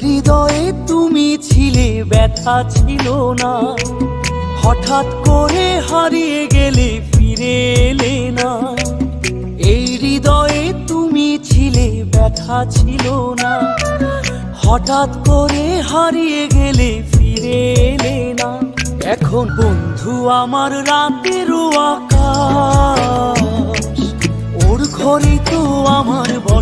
হৃদয়ে তুমি ছিলে, ব্যথা ছিল না, হঠাৎ করে হারিয়ে গেলে, ফিরে এলে না। এই হৃদয়ে তুমি ছিলে, ব্যথা ছিল না, হঠাৎ করে হারিয়ে গেলে, ফিরে এলে না। এখন বন্ধু আমার রাতেরও আকাশ, ওর ঘরে তো আমার বস।